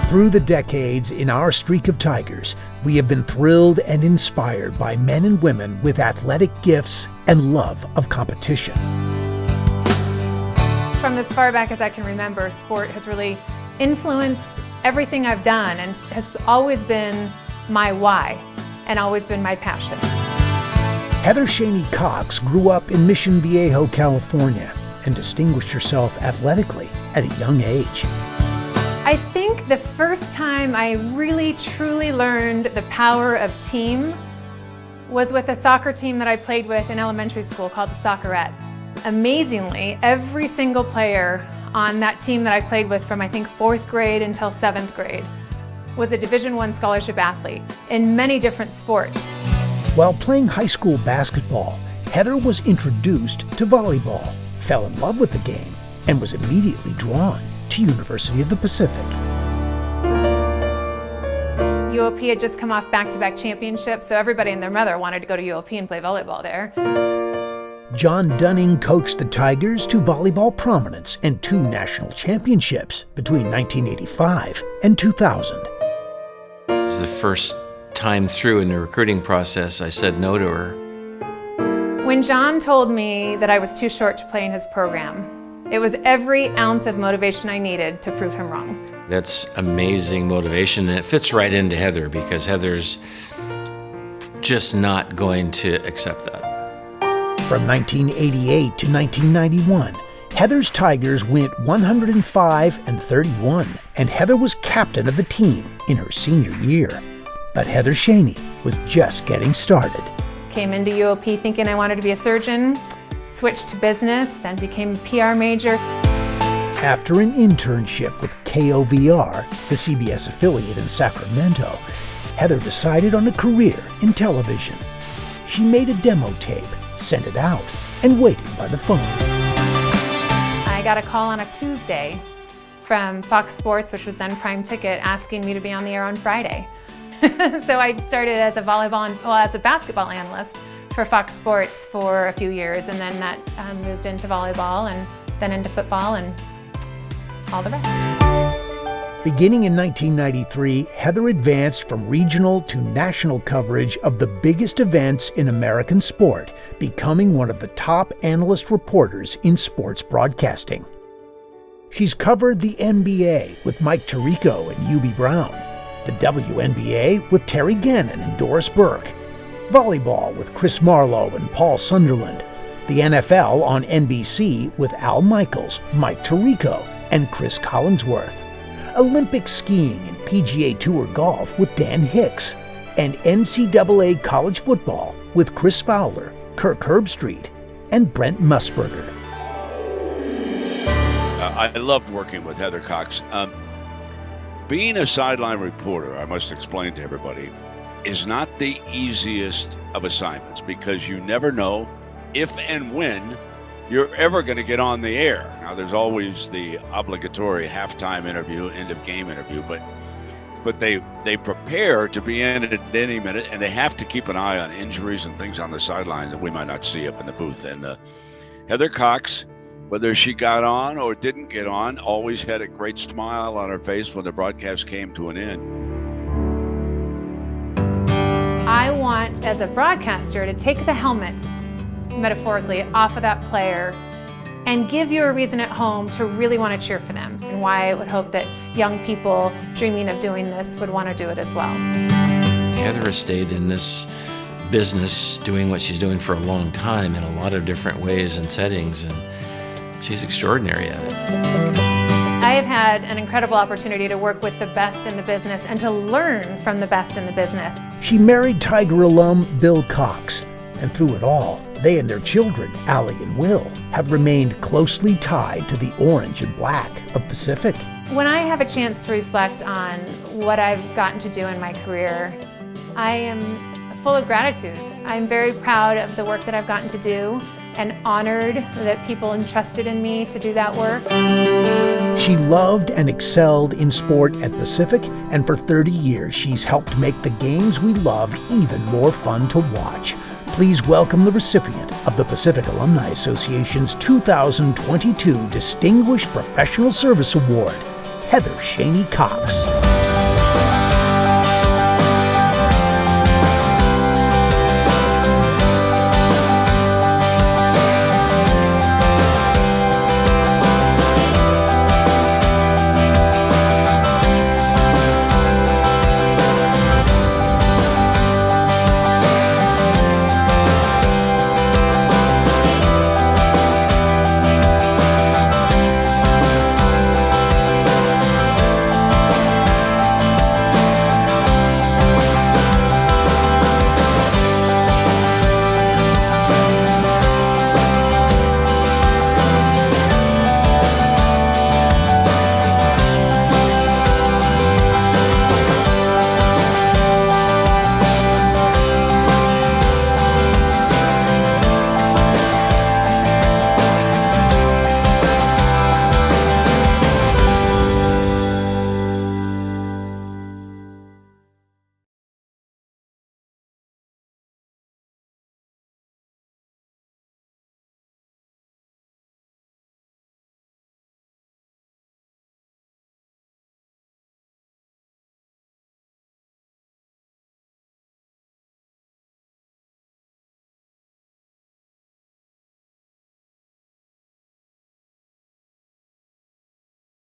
Through the decades in our streak of Tigers, we have been thrilled and inspired by men and women with athletic gifts and love of competition. From as far back as I can remember, sport has really influenced everything I've done and has always been my why and always been my passion. Heather Cox grew up in Mission Viejo, California, and distinguished herself athletically at a young age. I think the first time I really truly learned the power of team was with a soccer team that I played with in elementary school called the Soccerette. Amazingly, every single player on that team that I played with from I think 4th grade until 7th grade was a Division I scholarship athlete in many different sports. While playing high school basketball, Heather was introduced to volleyball, fell in love with the game, and was immediately drawn to University of the Pacific. UOP had just come off back-to-back championships, so everybody and their mother wanted to go to UOP and play volleyball there. John Dunning coached the Tigers to volleyball prominence and 2 national championships between 1985 and 2000. It was the first time through in the recruiting process I said no to her. When John told me that I was too short to play in his program, it was every ounce of motivation I needed to prove him wrong. That's amazing motivation, and it fits right into Heather because Heather's just not going to accept that. From 1988 to 1991, Heather's Tigers went 105-31, and Heather was captain of the team in her senior year. But Heather was just getting started. Came into UOP thinking I wanted to be a surgeon, switched to business, then became a PR major. After an internship with KOVR, the CBS affiliate in Sacramento, Heather decided on a career in television. She made a demo tape, sent it out, and waited by the phone. I got a call on a Tuesday from Fox Sports, which was then Prime Ticket, asking me to be on the air on Friday. So I started as a basketball analyst for Fox Sports for a few years, and then that moved into volleyball and then into football and all the rest. Beginning in 1993, Heather advanced from regional to national coverage of the biggest events in American sport, becoming one of the top analyst reporters in sports broadcasting. She's covered the NBA with Mike Tirico and Hubie Brown, the WNBA with Terry Gannon and Doris Burke, volleyball with Chris Marlowe and Paul Sunderland, the NFL on NBC with Al Michaels, Mike Tirico, and Chris Collinsworth, Olympic skiing and PGA Tour golf with Dan Hicks, and NCAA college football with Chris Fowler, Kirk Herbstreit, and Brent Musburger. I loved working with Heather Cox. Being a sideline reporter, I must explain to everybody, is not the easiest of assignments because you never know if and when you're ever going to get on the air. Now, there's always the obligatory halftime interview, end of game interview, but they prepare to be in at any minute, and they have to keep an eye on injuries and things on the sideline that we might not see up in the booth. And Heather Cox, whether she got on or didn't get on, always had a great smile on her face when the broadcast came to an end. I want, as a broadcaster, to take the helmet, metaphorically, off of that player and give you a reason at home to really want to cheer for them, and why I would hope that young people dreaming of doing this would want to do it as well. Heather has stayed in this business doing what she's doing for a long time in a lot of different ways and settings, and she's extraordinary at it. I have had an incredible opportunity to work with the best in the business and to learn from the best in the business. She married Tiger alum Bill Cox, and through it all, they and their children, Allie and Will, have remained closely tied to the orange and black of Pacific. When I have a chance to reflect on what I've gotten to do in my career, I am full of gratitude. I'm very proud of the work that I've gotten to do and honored that people entrusted in me to do that work. She loved and excelled in sport at Pacific, and for 30 years she's helped make the games we loved even more fun to watch. Please welcome the recipient of the Pacific Alumni Association's 2022 Distinguished Professional Service Award, Heather Cox.